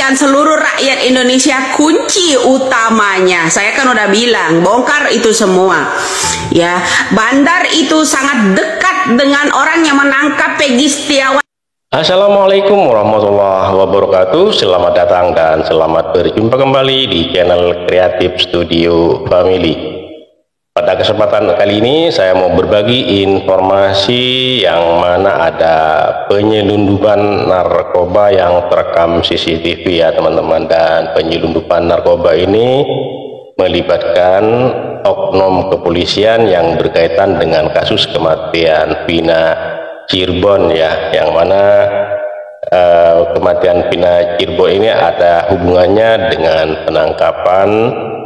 merugikan seluruh rakyat Indonesia, kunci utamanya, saya kan udah bilang, bongkar itu semua. Ya, bandar itu sangat dekat dengan orang yang menangkap Peggy Setiawan. Assalamualaikum warahmatullahi wabarakatuh. Selamat datang dan selamat berjumpa kembali di channel Kreatif Studio Family. Pada kesempatan kali ini saya mau berbagi informasi yang mana ada penyelundupan narkoba yang terekam CCTV ya teman-teman. Dan penyelundupan narkoba ini melibatkan oknum kepolisian yang berkaitan dengan kasus kematian Vina Cirebon ya, yang mana kematian Vina Cirebon ini ada hubungannya dengan penangkapan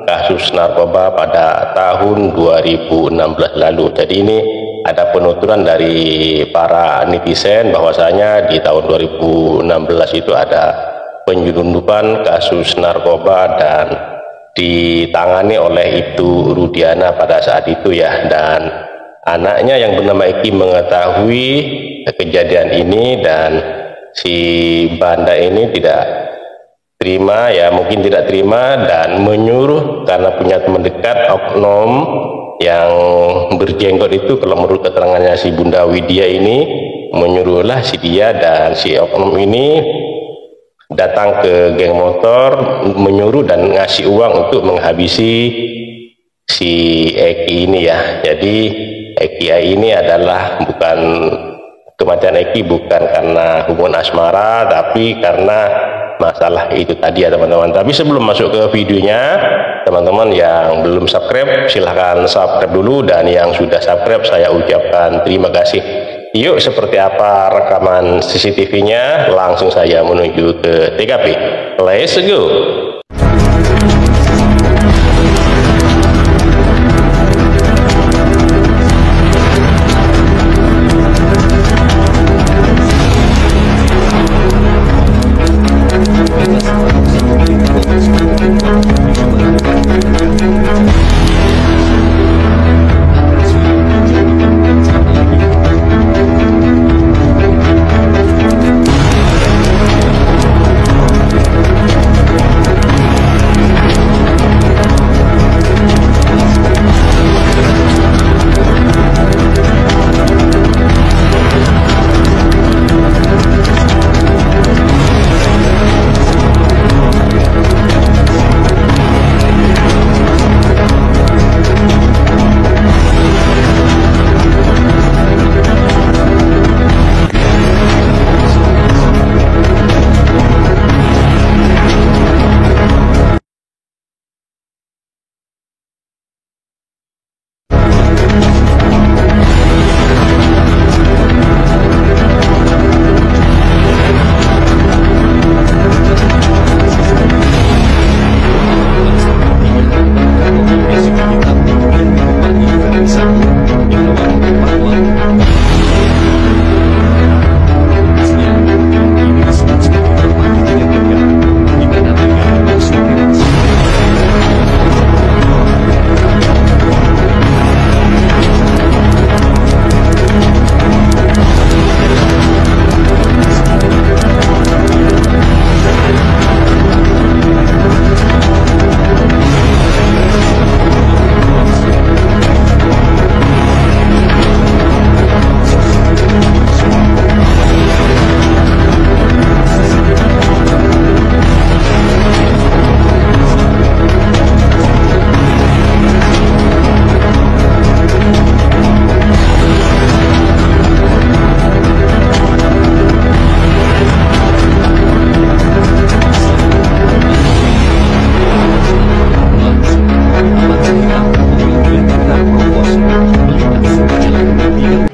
kasus narkoba pada tahun 2016 lalu. Jadi ini ada penuturan dari para netizen bahwasanya di tahun 2016 itu ada penyelundupan kasus narkoba dan ditangani oleh Ibtu Rudiana pada saat itu ya, dan anaknya yang bernama Eki mengetahui kejadian ini dan si Banda ini tidak terima ya, mungkin tidak terima dan menyuruh karena punya teman dekat oknum yang berjenggot itu, kalau menurut keterangannya si Bunda Widya ini, menyuruhlah si dia dan si oknum ini datang ke geng motor, menyuruh dan ngasih uang untuk menghabisi si Eki ini ya. Jadi Eki ini adalah kematian Eki bukan karena hubungan asmara, tapi karena masalah itu tadi ya teman-teman. Tapi sebelum masuk ke videonya, teman-teman yang belum subscribe silahkan subscribe dulu, dan yang sudah subscribe saya ucapkan terima kasih. Yuk, seperti apa rekaman CCTV-nya, langsung saya menuju ke TKP. Let's go.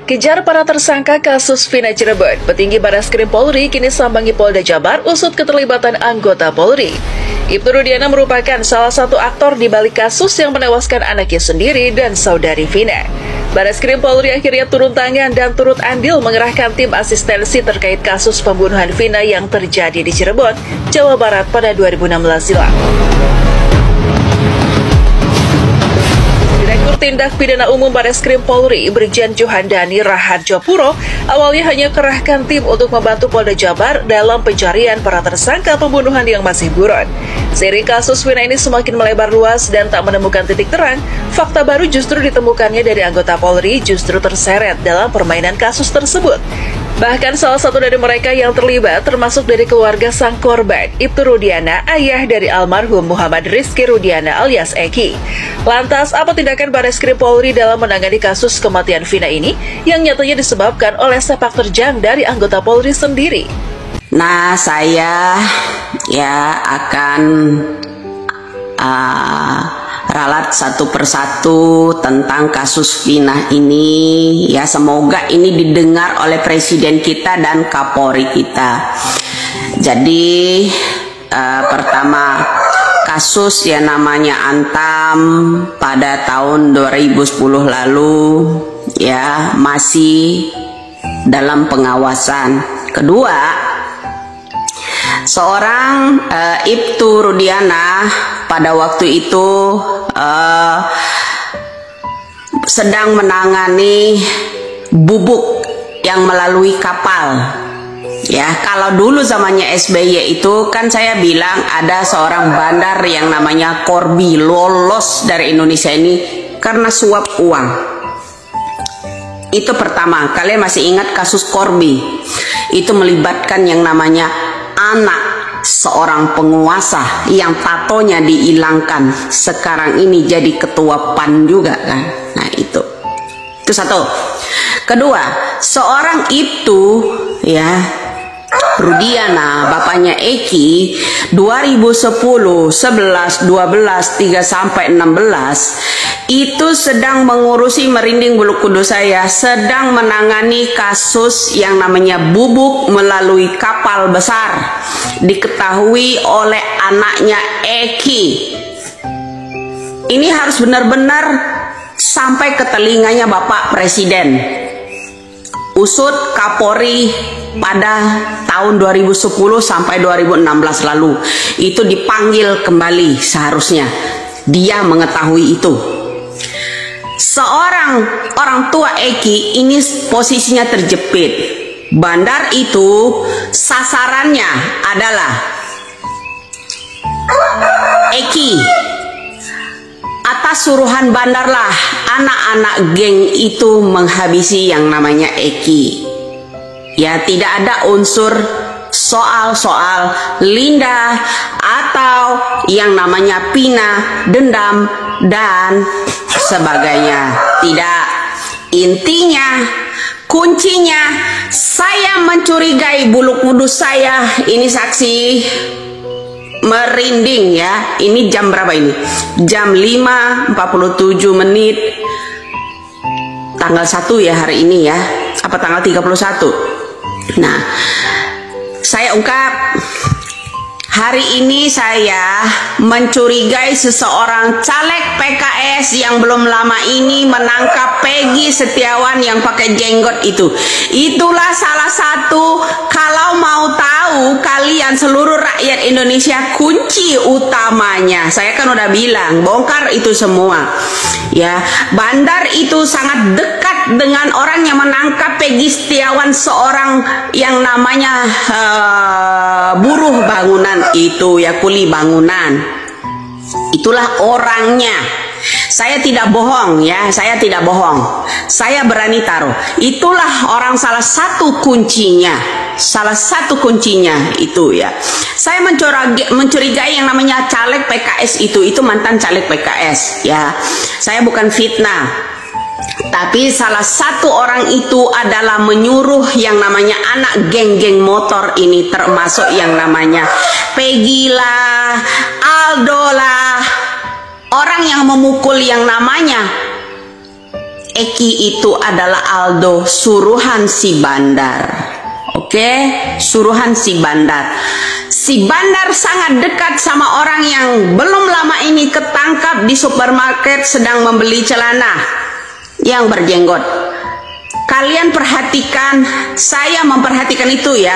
Kejar para tersangka kasus Vina Cirebon, petinggi Barreskrim Polri kini sambangi Polda Jabar usut keterlibatan anggota Polri. Ibtu Rudiana merupakan salah satu aktor di balik kasus yang menewaskan anaknya sendiri dan saudari Vina. Barreskrim Polri akhirnya turun tangan dan turut andil mengerahkan tim asistensi terkait kasus pembunuhan Vina yang terjadi di Cirebon, Jawa Barat pada 2016 silam. Direktur Tindak Pidana Umum Bareskrim Polri, Brigjen Johandani Raharjo Puro, awalnya hanya kerahkan tim untuk membantu Polda Jabar dalam pencarian para tersangka pembunuhan yang masih buron. Seiring kasus Vina ini semakin melebar luas dan tak menemukan titik terang, fakta baru justru ditemukannya dari anggota Polri justru terseret dalam permainan kasus tersebut. Bahkan salah satu dari mereka yang terlibat termasuk dari keluarga sang korban, Ibtu Rudiana, ayah dari almarhum Muhammad Rizky Rudiana alias Eki. Lantas, apa tindakan Bareskrim Polri dalam menangani kasus kematian Vina ini yang nyatanya disebabkan oleh sepak terjang dari anggota Polri sendiri? Nah, saya akan ralat satu persatu tentang kasus Vina ini. Ya, semoga ini didengar oleh Presiden kita dan Kapolri kita. Jadi pertama, kasus yang namanya Antam pada tahun 2010 lalu ya masih dalam pengawasan. Kedua, seorang Ibtu Rudiana pada waktu itu sedang menangani bubuk yang melalui kapal. Ya, kalau dulu zamannya SBY itu kan saya bilang ada seorang bandar yang namanya Corby lolos dari Indonesia ini karena suap uang. Itu pertama, kalian masih ingat kasus Corby? Itu melibatkan yang namanya anak seorang penguasa yang tatonya dihilangkan, sekarang ini jadi ketua PAN juga kan. Nah, itu satu. Kedua, seorang itu ya Rudiana, bapaknya Eki, 2010, 11, 12, 3 sampai 16 itu sedang mengurusi, merinding bulu kudus saya, sedang menangani kasus yang namanya bubuk melalui kapal besar, diketahui oleh anaknya Eki. Ini harus benar-benar sampai ke telinganya Bapak Presiden. Usut Kapolri pada tahun 2010 sampai 2016 lalu itu dipanggil kembali, seharusnya dia mengetahui itu. Seorang orang tua Eki ini posisinya terjepit. Bandar itu sasarannya adalah Eki. Atas suruhan bandar lah anak-anak geng itu menghabisi yang namanya Eki. Ya, tidak ada unsur soal-soal Linda atau yang namanya Pina, dendam dan sebagainya. Tidak. Intinya, kuncinya, saya mencurigai bulu kudus saya. Ini saksi merinding ya. Ini jam berapa ini? Jam 5.47 menit. Tanggal 1 ya hari ini ya. Apa tanggal 31? Nah, saya ungkap, hari ini saya mencurigai seseorang caleg PKS yang belum lama ini menangkap Peggy Setiawan yang pakai jenggot itu. Itulah salah satu, kalau mau tahu kalian seluruh rakyat Indonesia, kunci utamanya. Saya kan udah bilang, bongkar itu semua. Ya, bandar itu sangat dekat dengan orang yang menangkap Peggy Setiawan, seorang yang namanya buruh bangunan itu ya, kuli bangunan. Itulah orangnya. Saya tidak bohong ya, saya tidak bohong. Saya berani taruh. Itulah orang, salah satu kuncinya. Salah satu kuncinya itu ya. Saya mencurigai yang namanya caleg PKS itu mantan caleg PKS ya. Saya bukan fitnah. Tapi salah satu orang itu adalah menyuruh yang namanya anak geng-geng motor ini, termasuk yang namanya Peggy lah, Aldo lah, orang yang memukul yang namanya Eki itu adalah Aldo, suruhan si bandar. Oke, suruhan si bandar. Si bandar sangat dekat sama orang yang belum lama ini ketangkap di supermarket sedang membeli celana yang berjenggot. Kalian perhatikan, saya memperhatikan itu ya.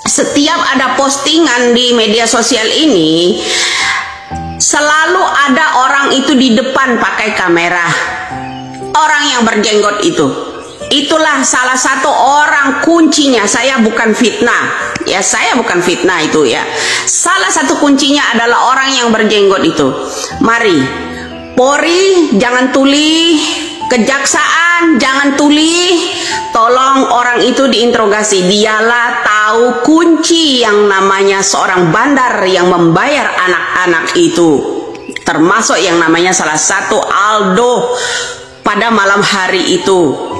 Setiap ada postingan di media sosial ini, selalu ada orang itu di depan pakai kamera. Orang yang berjenggot itu. Itulah salah satu orang kuncinya. Saya bukan fitnah. Ya, saya bukan fitnah itu ya. Salah satu kuncinya adalah orang yang berjenggot itu. Mari, Polri jangan tuli, kejaksaan jangan tuli, tolong orang itu diinterogasi. Dialah tahu kunci yang namanya seorang bandar yang membayar anak-anak itu, termasuk yang namanya salah satu Aldo pada malam hari itu.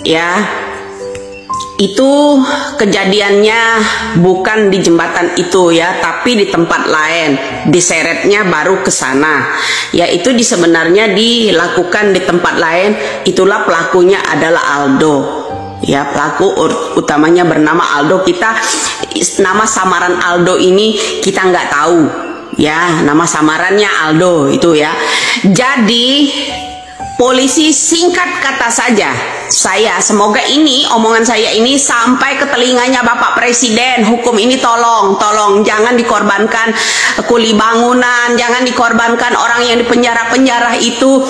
Ya, itu kejadiannya bukan di jembatan itu ya, tapi di tempat lain. Diseretnya baru ke sana. Ya, itu sebenarnya dilakukan di tempat lain. Itulah pelakunya adalah Aldo. Ya, pelaku utamanya bernama Aldo. Kita nama samaran Aldo ini kita nggak tahu. Ya, nama samarannya Aldo itu ya. Jadi polisi singkat kata saja, semoga ini omongan saya ini sampai ke telinganya Bapak Presiden. Hukum ini tolong jangan dikorbankan kuli bangunan, jangan dikorbankan orang yang di penjara-penjara itu.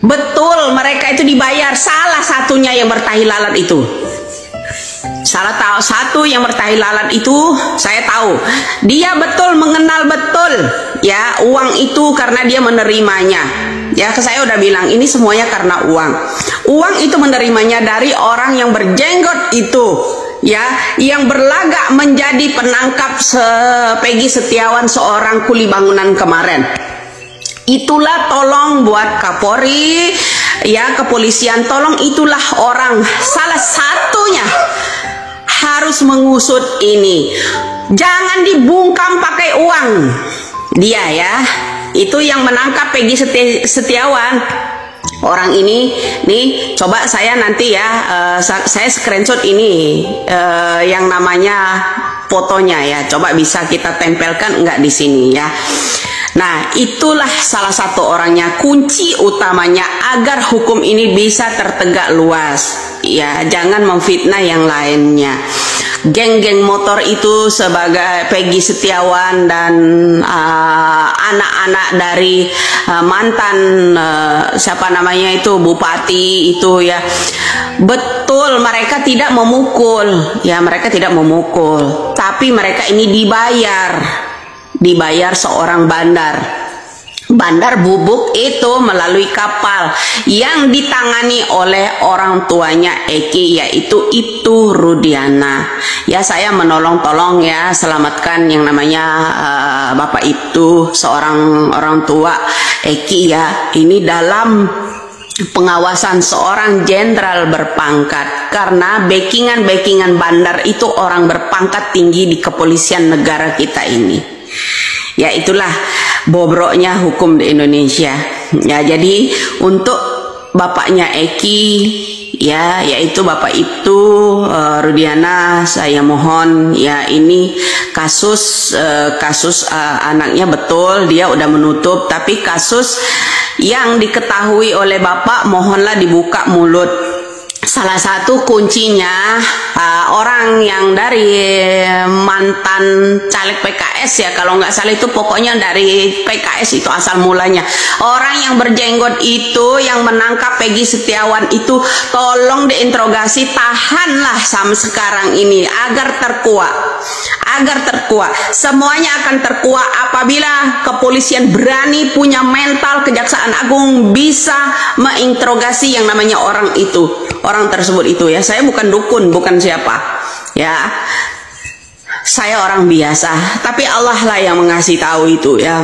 Betul, mereka itu dibayar. Salah satunya yang bertahi lalat itu. Salah satu yang bertahi lalat itu saya tahu. Dia betul mengenal betul ya uang itu karena dia menerimanya. Ya, saya udah bilang ini semuanya karena uang. Uang itu menerimanya dari orang yang berjenggot itu, ya, yang berlagak menjadi penangkap Peggy Setiawan, seorang kuli bangunan kemarin. Itulah tolong buat Kapolri, ya, kepolisian, tolong itulah orang salah satunya harus mengusut ini. Jangan dibungkam pakai uang. Dia ya, itu yang menangkap Peggy Setiawan. Orang ini nih, coba saya nanti ya, saya screenshot ini yang namanya fotonya ya. Coba bisa kita tempelkan enggak di sini ya. Nah, itulah salah satu orangnya, kunci utamanya agar hukum ini bisa tertegak luas. Ya, jangan memfitnah yang lainnya. Geng-geng motor itu sebagai Peggy Setiawan dan anak-anak dari mantan siapa namanya itu bupati itu ya, betul mereka tidak memukul ya, mereka tidak memukul, tapi mereka ini dibayar seorang bandar bubuk itu melalui kapal yang ditangani oleh orang tuanya Eki, yaitu itu Rudiana. Ya, saya menolong-tolong ya, selamatkan yang namanya bapak itu, seorang orang tua Eki ya. Ini dalam pengawasan seorang jenderal berpangkat, karena backingan bandar itu orang berpangkat tinggi di kepolisian negara kita ini. Ya, itulah bobroknya hukum di Indonesia. Ya, jadi untuk bapaknya Eki ya, yaitu bapak itu Rudiana, saya mohon ya, ini kasus anaknya betul dia udah menutup, tapi kasus yang diketahui oleh bapak mohonlah dibuka mulut. Salah satu kuncinya orang yang dari mantan caleg PKS ya, kalau nggak salah itu, pokoknya dari PKS itu asal mulanya. Orang yang berjenggot itu yang menangkap Peggy Setiawan itu tolong diinterogasi, tahanlah sampai sekarang ini agar terkuat. Semuanya akan terkuat apabila kepolisian berani, punya mental, Kejaksaan Agung bisa menginterogasi yang namanya orang itu, orang tersebut itu ya. Saya bukan dukun, bukan siapa ya, saya orang biasa, tapi Allah lah yang mengasih tahu itu ya.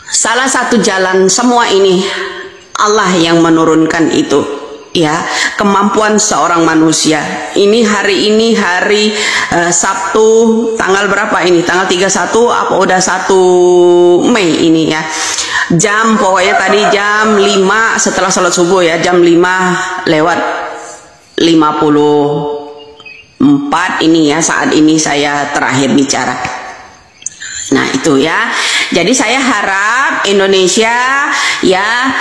Salah satu jalan semua ini Allah yang menurunkan itu ya, kemampuan seorang manusia. Ini hari Sabtu tanggal berapa ini? Tanggal 31 apa udah 1 Mei ini ya. Jam pokoknya tadi jam 5 setelah sholat subuh ya, jam 5 lewat 54 ini ya, saat ini saya terakhir bicara. Nah itu ya, jadi saya harap Indonesia ya,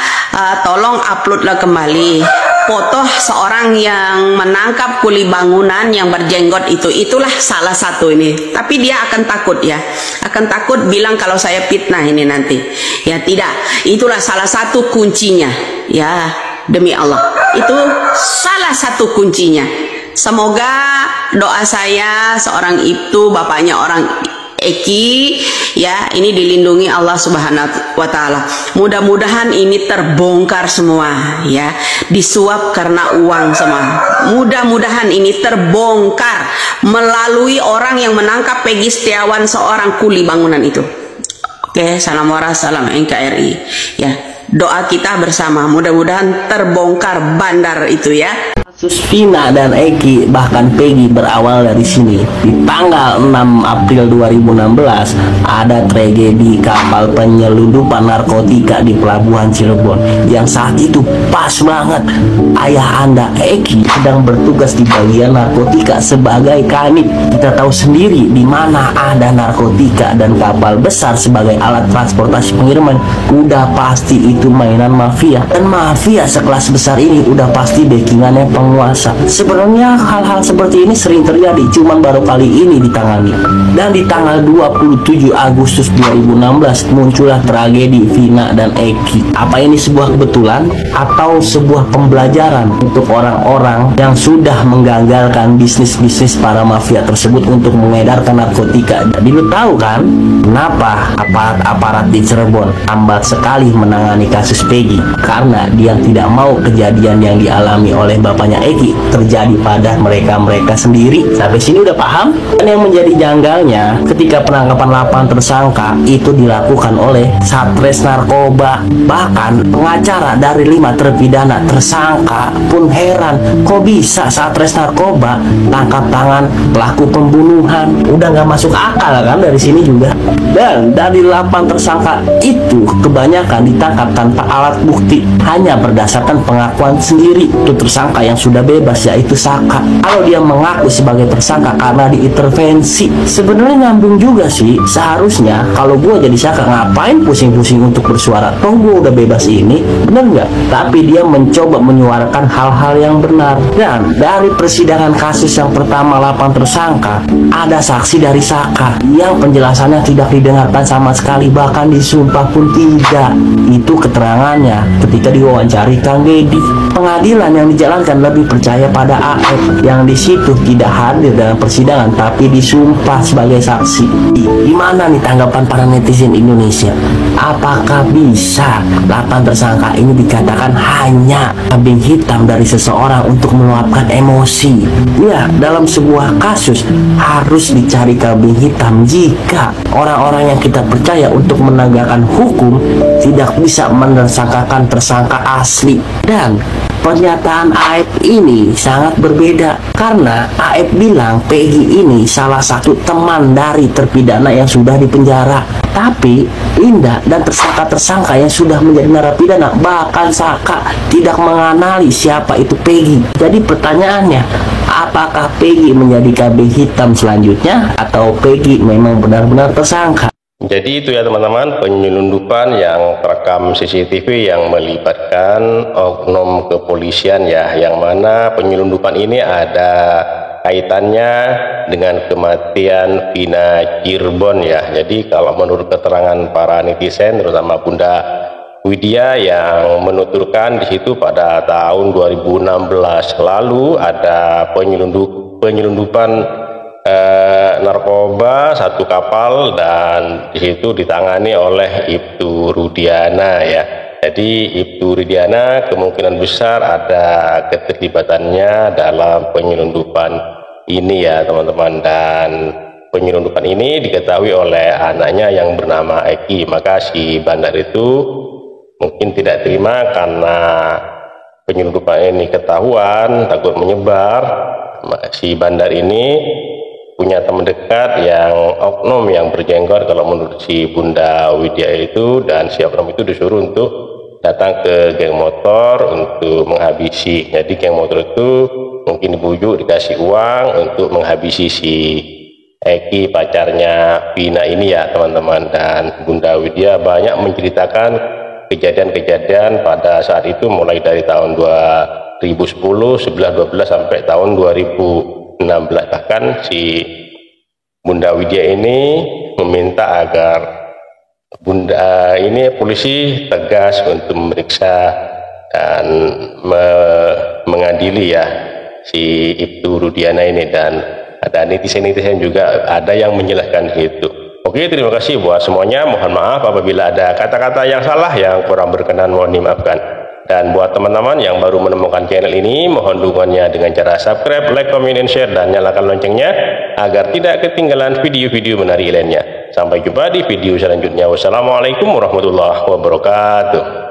tolong uploadlah kembali foto seorang yang menangkap kuli bangunan yang berjenggot itu. Itulah salah satu ini, tapi dia akan takut ya, akan takut bilang kalau saya fitnah ini nanti. Ya tidak, itulah salah satu kuncinya. Ya, demi Allah, itu salah satu kuncinya. Semoga doa saya seorang itu bapaknya orang Eki, ya, ini dilindungi Allah Subhanahu wa Ta'ala. Mudah-mudahan ini terbongkar semua, ya, disuap karena uang semua. Mudah-mudahan ini terbongkar melalui orang yang menangkap Peggy Setiawan, seorang kuli bangunan itu. Oke, salam waras, salam NKRI. Ya, doa kita bersama, mudah-mudahan terbongkar bandar itu, ya. Kasus Vina dan Eki bahkan Peggy berawal dari sini. Di tanggal 6 April 2016 ada tragedi kapal penyelundupan narkotika di pelabuhan Cirebon yang saat itu pas banget ayah anda Eki sedang bertugas di bagian narkotika sebagai kanit. Kita tahu sendiri di mana ada narkotika dan kapal besar sebagai alat transportasi pengiriman, udah pasti itu mainan mafia, dan mafia sekelas besar ini udah pasti backingannya penguasa. Sebenarnya hal-hal seperti ini sering terjadi, cuman baru kali ini ditangani. Dan di tanggal 27 Agustus 2016 muncullah tragedi Vina dan Eki. Apa ini sebuah kebetulan atau sebuah pembelajaran untuk orang-orang yang sudah menggagalkan bisnis-bisnis para mafia tersebut untuk mengedarkan narkotika? Jadi lu tahu kan kenapa aparat-aparat di Cirebon lambat sekali menangani kasus Peggy? Karena dia tidak mau kejadian yang dialami oleh bapaknya Eki terjadi pada mereka sendiri. Sampai sini udah paham? Dan yang menjadi janggalnya ketika penangkapan 8 tersangka itu dilakukan oleh Satres Narkoba. Bahkan pengacara dari 5 terpidana tersangka pun heran, kok bisa Satres Narkoba tangkap tangan pelaku pembunuhan? Udah nggak masuk akal kan dari sini juga. Dan dari 8 tersangka itu kebanyakan ditangkap tanpa alat bukti, hanya berdasarkan pengakuan sendiri. Itu tersangka yang sudah bebas yaitu Saka. Kalau dia mengaku sebagai tersangka karena diintervensi, sebenarnya nyambung juga sih. Seharusnya kalau gue jadi Saka, ngapain pusing-pusing untuk bersuara? Toh gue udah bebas ini, bener nggak? Tapi dia mencoba menyuarakan hal-hal yang benar. Dan dari persidangan kasus yang pertama 8 tersangka, ada saksi dari Saka yang penjelasannya tidak didengarkan sama sekali, bahkan disumpah pun tidak. Itu keterangannya ketika diwawancari Kang Deddy. Pengadilan yang dijalankan lebih percaya pada AF yang di situ tidak hadir dalam persidangan tapi disumpah sebagai saksi. Gimana nih tanggapan para netizen Indonesia? Apakah bisa 8 tersangka ini dikatakan hanya kambing hitam dari seseorang untuk meluapkan emosi? Ya, dalam sebuah kasus harus dicari kambing hitam jika orang-orang yang kita percaya untuk menegakkan hukum tidak bisa mentersangkakan tersangka asli. Dan pernyataan Aep ini sangat berbeda karena Aep bilang Peggy ini salah satu teman dari terpidana yang sudah dipenjara. Tapi Indah dan tersangka-tersangka yang sudah menjadi narapidana, bahkan Saka, tidak mengenali siapa itu Peggy. Jadi pertanyaannya, apakah Peggy menjadi kambing hitam selanjutnya atau Peggy memang benar-benar tersangka? Jadi itu ya teman-teman, penyelundupan yang terekam CCTV yang melibatkan oknum kepolisian ya, yang mana penyelundupan ini ada kaitannya dengan kematian Vina Cirebon ya. Jadi kalau menurut keterangan para netizen, terutama Bunda Widya yang menuturkan di situ pada tahun 2016 lalu ada penyelundupan narkoba 1 kapal dan di situ ditangani oleh Ibtu Rudiana ya. Jadi Ibtu Rudiana kemungkinan besar ada keterlibatannya dalam penyelundupan ini ya teman-teman, dan penyelundupan ini diketahui oleh anaknya yang bernama Eki. Maka si bandar itu mungkin tidak terima karena penyelundupan ini ketahuan, takut menyebar. Si bandar ini punya teman dekat yang oknum yang berjenggot kalau menurut si Bunda Widya itu, dan si oknum itu disuruh untuk datang ke geng motor untuk menghabisi. Jadi geng motor itu mungkin dibujuk dikasih uang untuk menghabisi si Eki, pacarnya Vina ini ya teman-teman. Dan Bunda Widya banyak menceritakan kejadian-kejadian pada saat itu mulai dari tahun 2010, 11, 12 sampai tahun 2016. Bahkan si Bunda Widya ini meminta agar ini polisi tegas untuk memeriksa dan mengadili ya si Ibtu Rudiana ini, dan ada netizen-netizen juga ada yang menyalahkan itu. Oke, terima kasih buat semuanya. Mohon maaf apabila ada kata-kata yang salah yang kurang berkenan, mohon dimaafkan. Dan buat teman-teman yang baru menemukan channel ini, mohon dukungannya dengan cara subscribe, like, comment, and share, dan nyalakan loncengnya agar tidak ketinggalan video-video menarik lainnya. Sampai jumpa di video selanjutnya. Wassalamualaikum warahmatullahi wabarakatuh.